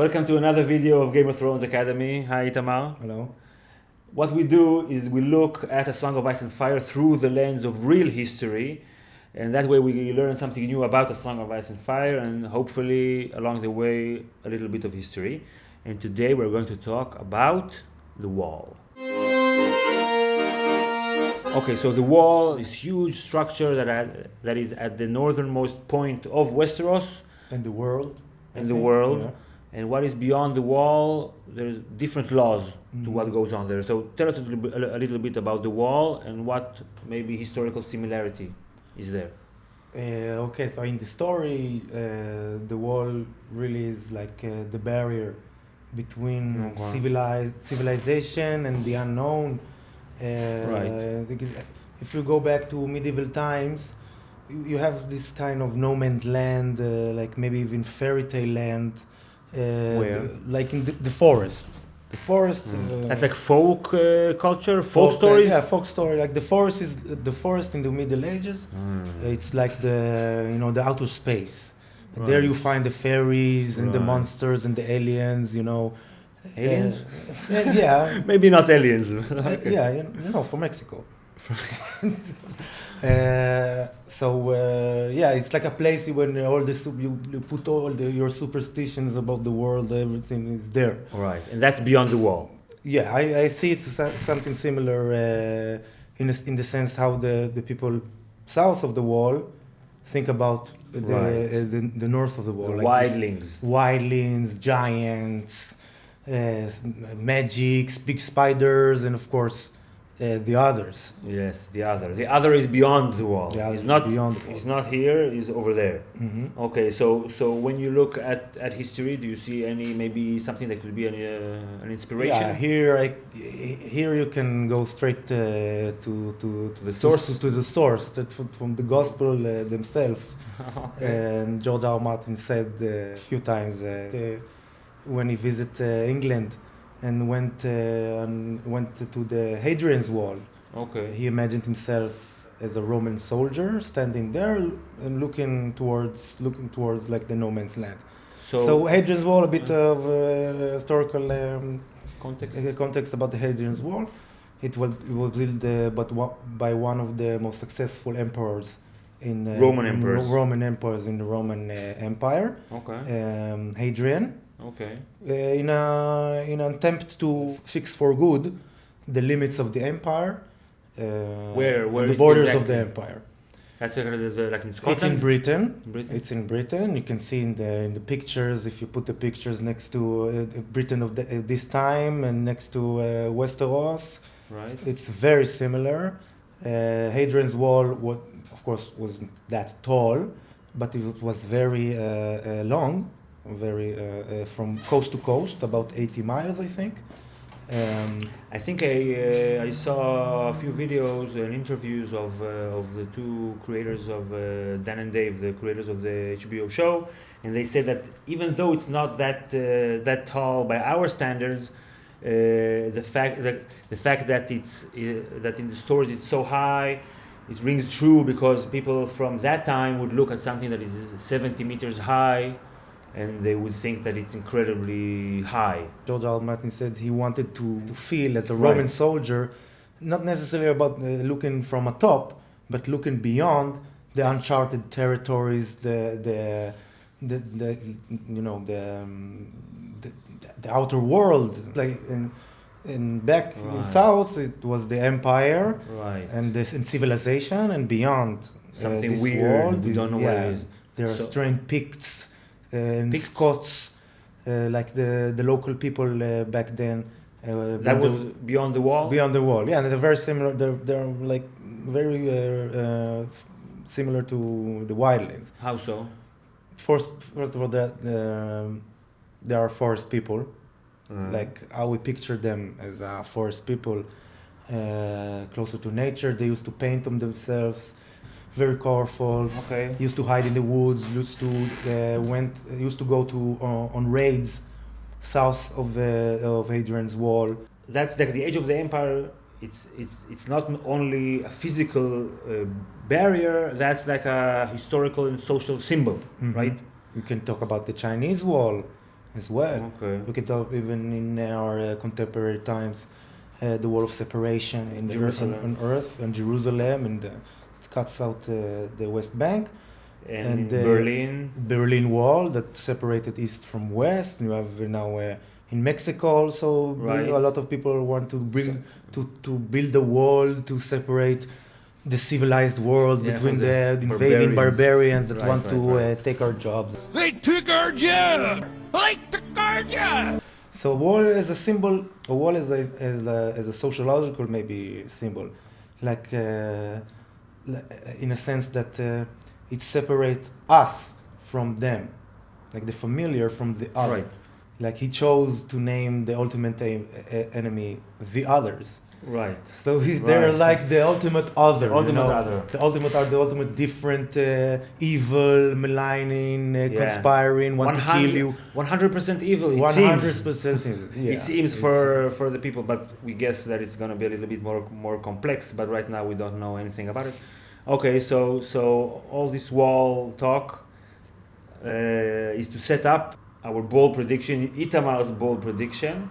Welcome to another video of Game of Thrones Academy. Hi, Itamar. Hello. What we do is we look at A Song of Ice and Fire through the lens of real history, and that way we learn something new about A Song of Ice and Fire, and hopefully along the way a little bit of history. And today we're going to talk about the Wall. Okay, so the Wall is huge structure that is at the northernmost point of Westeros. And the world. Yeah. And what is beyond the Wall, there's different laws to what goes on there. So tell us a little bit about the Wall and what maybe historical similarity is there. Okay, so in the story, the Wall really is like the barrier between civilization and the unknown. Right. If you go back to medieval times, you have this kind of no man's land, like maybe even fairy tale land. Where? Like in the forest. The forest. That's like folk culture, folk stories. Yeah, folk story. Like the forest is the forest in the Middle Ages. It's like the outer space. Right. There you find the fairies and the monsters and the aliens. Aliens? Yeah. Maybe not aliens. Okay. Yeah, from Mexico. It's like a place when all this you put all your superstitions about the world, everything is there. Right, and that's beyond the Wall. Yeah, I see it's something similar in the sense how the people south of the Wall think about the north of the Wall. Like wildlings, giants, magics, big spiders, and of course the others. Yes, the other. The other is beyond the Wall. It's not beyond the Wall. It's not here. It's over there. Mm-hmm. Okay, so when you look at history, do you see maybe something that could be an inspiration? Yeah, here you can go straight to the source. To the source from the Gospel themselves. Okay. And George R. R. Martin said a few times when he visited England. And went to the Hadrian's Wall. Okay. He imagined himself as a Roman soldier standing there and looking towards like the no man's land. So Hadrian's Wall, a bit of historical context about the Hadrian's Wall. It was built by one of the most successful emperors in Roman emperors in the Roman Empire. Okay. Hadrian. Okay. In an attempt to fix for good the limits of the empire, where the borders of the empire. That's like in Scotland. It's in Britain. It's in Britain. You can see in the pictures, if you put the pictures next to Britain of this time and next to Westeros. Right. It's very similar. Hadrian's Wall, of course, wasn't that tall, but it was very long. From coast to coast, about 80 miles, I think. I think I saw a few videos and interviews of the two creators of Dan and Dave, the creators of the HBO show, and they said that even though it's not that tall by our standards, the fact that it's that in the stories it's so high, it rings true because people from that time would look at something that is 70 meters high. And they would think that it's incredibly high. George R. R. Martin said he wanted to feel as a Roman soldier, not necessarily about looking from a top, but looking beyond the uncharted territories, the outer world. Like in back in south, it was the empire, and civilization, and beyond something this weird. world. We don't know what it is. There are strange Picts. And Scots, like the local people back then. That was beyond the Wall? Beyond the Wall, yeah. And they're very similar. They're like very similar to the wildlings. How so? First of all, they are forest people. Like how we picture them as forest people, closer to nature. They used to paint them themselves. Very colorful. Okay. Used to hide in the woods. Used to go to on raids south of Hadrian's Wall. That's like the age of the empire. It's not only a physical barrier. That's like a historical and social symbol, right? You can talk about the Chinese Wall. as well. Okay. Look it up even in our contemporary times, the wall of separation in Jerusalem. on Earth and Jerusalem, and it cuts out the West Bank. And Berlin. Berlin Wall that separated East from West. You have now in Mexico also a lot of people want to to build a wall to separate the civilized world between the invading barbarians that want to take our jobs. They took our job! They took our job! So a wall as a symbol, a wall as a sociological maybe symbol, like in a sense that it separates us from them, like the familiar from the other. Right. Like he chose to name the ultimate enemy the others. Right. So they're like the ultimate other. The ultimate other. The ultimate different, evil, maligning, conspiring, want to kill you. 100% evil. 100% evil. Yeah, it seems for the people, but we guess that it's going to be a little bit more complex. But right now we don't know anything about it. Okay, so all this wall talk is to set up our bold prediction, Itamar's bold prediction.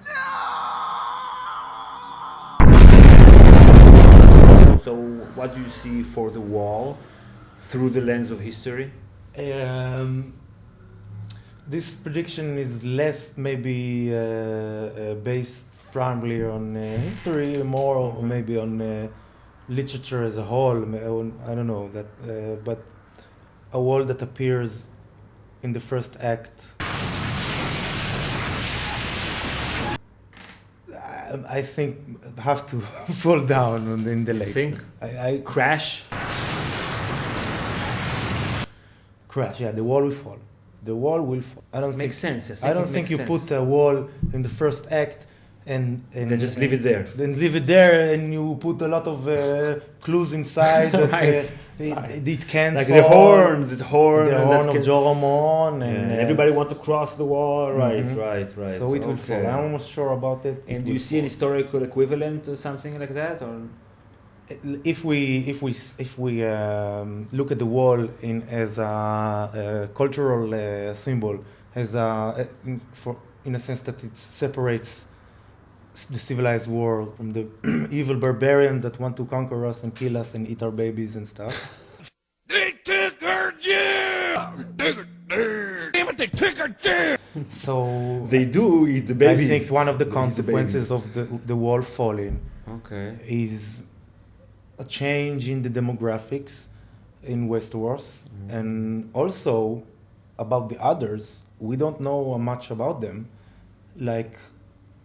So what do you see for the wall through the lens of history? This prediction is less maybe based primarily on history, more maybe on literature as a whole. I don't know that, but a wall that appears in the first act. I think have to fall down in the lake. Think? I crash. Crash. Yeah, the wall will fall. The wall will fall. I don't makes think. Sense. I don't think you put a wall in the first act and then just leave it there. Then leave it there, and you put a lot of clues inside that it can like fall. the horn of Joramon, and everybody want to cross the wall. Right. So it will fall. I'm almost sure about it. And do you see an historical equivalent to something like that, or? If we look at the wall as a cultural symbol, as in a sense that it separates the civilized world from the evil barbarians that want to conquer us and kill us and eat our babies and stuff. They took our job! Damn it, they took our job! So they do eat the babies. I think one of the consequences of the wall falling is a change in the demographics in Westeros, and also about the others. We don't know much about them,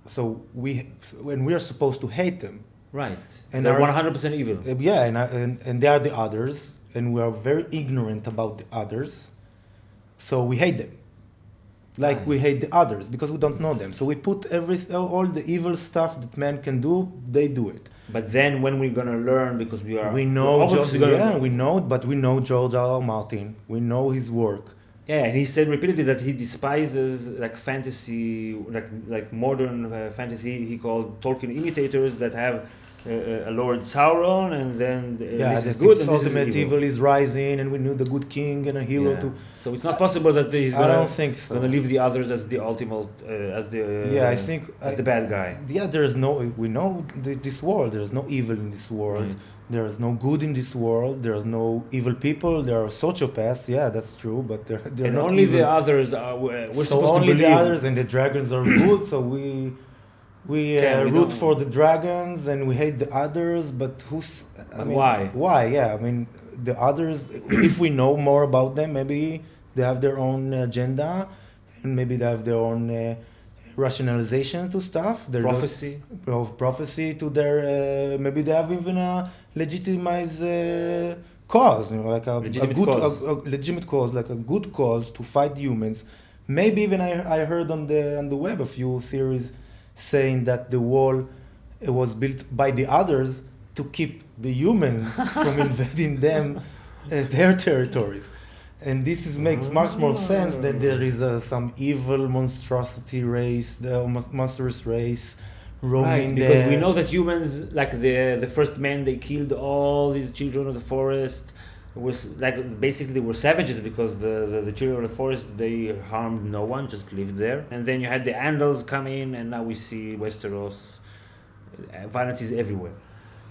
so when we are supposed to hate them, right? And they're 100% evil. And they are the others, and we are very ignorant about the others, so we hate them. We hate the others because we don't know them. So we put all the evil stuff that man can do, they do it. But then when we're gonna learn, because we know George R. R. Martin. We know his work. Yeah, and he said repeatedly that he despises fantasy, like modern fantasy. He called Tolkien imitators that have a Lord Sauron, and then this is good. And ultimate evil is rising, and we need the good king and a hero to. So it's not possible that he's gonna leave the others as the ultimate, as the bad guy. Yeah, we know this world. There's no evil in this world. Right. There is no good in this world. There are no evil people. There are sociopaths. Yeah, that's true. But they're and not only evil. The others are. We're so supposed only to believe. The others and the dragons are good. So we root for the dragons and we hate the others. But why? Why? Yeah, I mean the others. If we know more about them, maybe they have their own agenda, and maybe they have their own. Rationalization to stuff, their prophecy to their maybe they have even a legitimized cause, like a legitimate cause, like a good cause to fight humans. Maybe even I heard on the web a few theories saying that the wall was built by the others to keep the humans from invading them their territories. And this makes much more sense that there is some evil monstrosity race, the monstrous race roaming there. Because we know that humans, like the first men, they killed all these children of the forest was like basically they were savages because the children of the forest, they harmed no one, just lived there. And then you had the Andals come in, and now we see Westeros. Violence is everywhere.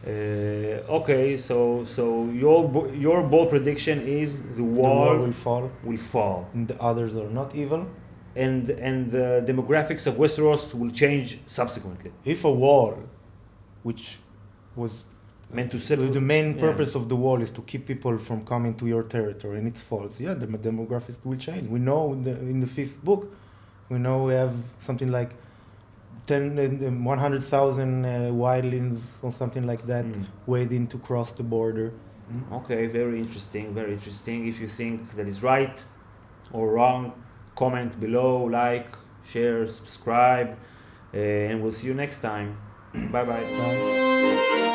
Okay, so your bold prediction is the wall will fall. Will fall, And the others are not evil. and the demographics of Westeros will change subsequently. If a wall, which was Meant to separate, the main purpose of the wall is to keep people from coming to your territory, and it falls. Yeah, the demographics will change. We know in the fifth book, we know we have something like 100,000 wildlings or something like that waiting to cross the border. Okay, very interesting, very interesting. If you think that is right or wrong, comment below, like, share, subscribe, and we'll see you next time. Bye-bye. Bye.